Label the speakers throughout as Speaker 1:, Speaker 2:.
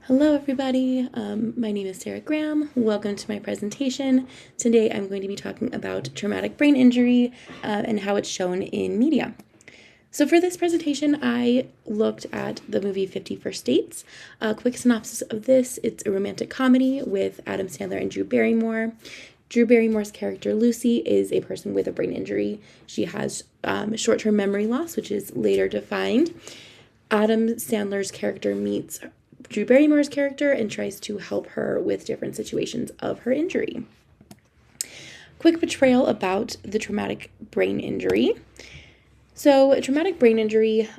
Speaker 1: Hello everybody, my name is Sarah Graham. Welcome to my presentation. Today I'm going to be talking about traumatic brain injury and how it's shown in media. So for this presentation, I looked at the movie 50 First Dates. A quick synopsis of this: it's a romantic comedy with Adam Sandler and Drew Barrymore. Drew Barrymore's character Lucy is a person with a brain injury. She has short-term memory loss, which is later defined. Adam Sandler's character meets Drew Barrymore's character and tries to help her with different situations of her injury. Quick portrayal about the traumatic brain injury. So, traumatic brain injury,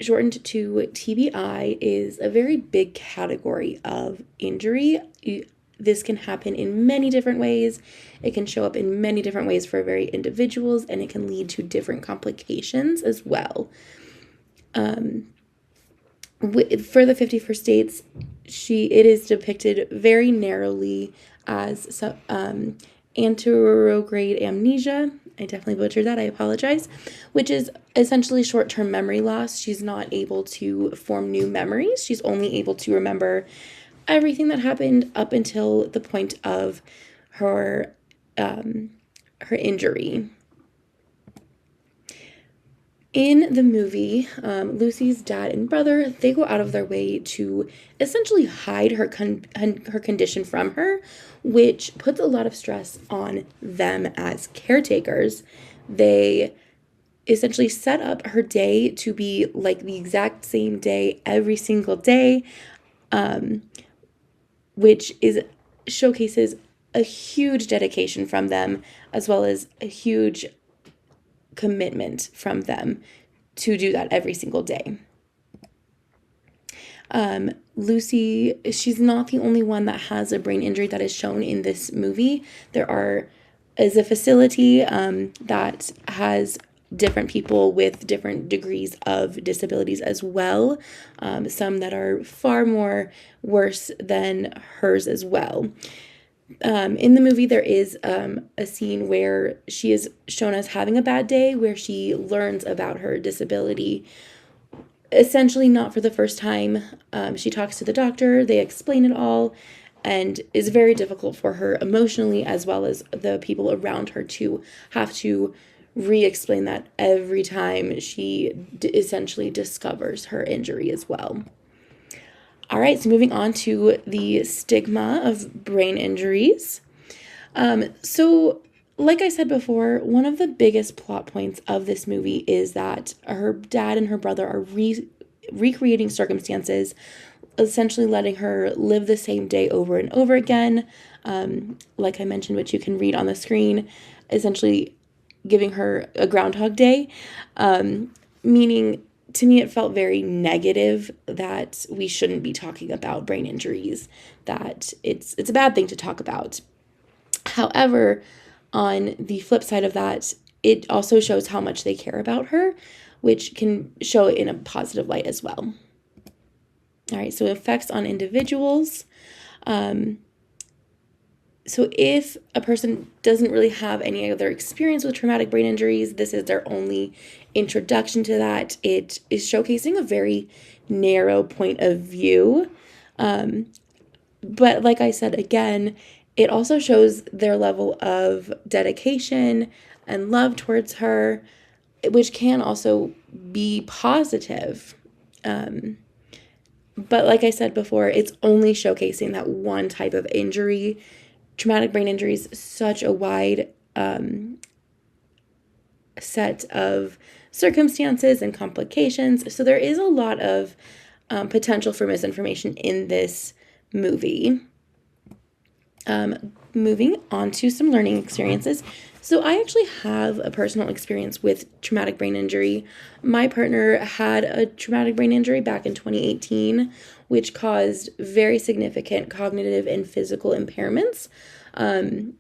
Speaker 1: shortened to TBI, is a very big category of injury. This can happen in many different ways. It can show up in many different ways for very individuals, and it can lead to different complications as well. For the 50 First Dates, it is depicted very narrowly as anterograde amnesia. I definitely butchered that, I apologize, which is essentially short-term memory loss. She's not able to form new memories. She's only able to remember everything that happened up until the point of her injury. In the movie, Lucy's dad and brother, they go out of their way to essentially hide her condition from her, which puts a lot of stress on them as caretakers. They essentially set up her day to be like the exact same day every single day, which showcases a huge dedication from them, as well as a huge commitment from them to do that every single day. Lucy, she's not the only one that has a brain injury that is shown in this movie. There is a facility that has different people with different degrees of disabilities as well, some that are far more worse than hers as well. In the movie, there is a scene where she is shown as having a bad day, where she learns about her disability, essentially not for the first time. She talks to the doctor, they explain it all, and it's very difficult for her emotionally, as well as the people around her, to have to re-explain that every time she essentially discovers her injury as well. All right, so moving on to the stigma of brain injuries. So, like I said before, one of the biggest plot points of this movie is that her dad and her brother are recreating circumstances, essentially letting her live the same day over and over again. Like I mentioned, which you can read on the screen, essentially giving her a Groundhog Day, meaning, to me, it felt very negative that we shouldn't be talking about brain injuries, that it's a bad thing to talk about. However, on the flip side of that, it also shows how much they care about her, which can show it in a positive light as well. All right, so effects on individuals. So if a person doesn't really have any other experience with traumatic brain injuries, this is their only introduction to that. It is showcasing a very narrow point of view. But like I said, again, it also shows their level of dedication and love towards her, which can also be positive. But like I said before, it's only showcasing that one type of injury. Traumatic brain injury is such a wide set of circumstances and complications. So there is a lot of potential for misinformation in this movie. Moving on to some learning experiences. So I actually have a personal experience with traumatic brain injury. My partner had a traumatic brain injury back in 2018, which caused very significant cognitive and physical impairments. And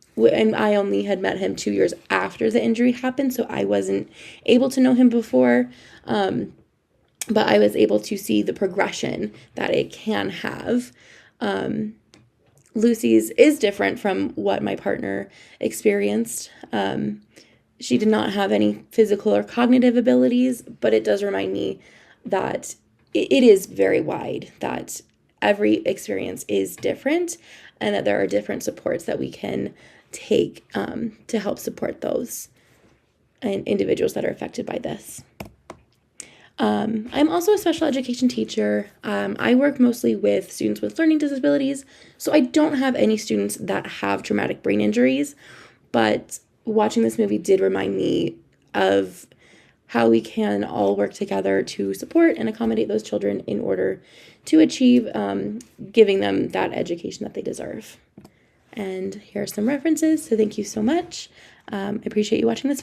Speaker 1: I only had met him 2 years after the injury happened, so I wasn't able to know him before. But I was able to see the progression that it can have. Lucy's is different from what my partner experienced. She did not have any physical or cognitive abilities, but it does remind me that it is very wide, that every experience is different, and that there are different supports that we can take to help support those and individuals that are affected by this. I'm also a special education teacher. I work mostly with students with learning disabilities, so I don't have any students that have traumatic brain injuries, but watching this movie did remind me of how we can all work together to support and accommodate those children in order to achieve giving them that education that they deserve. And here are some references, so thank you so much. I appreciate you watching this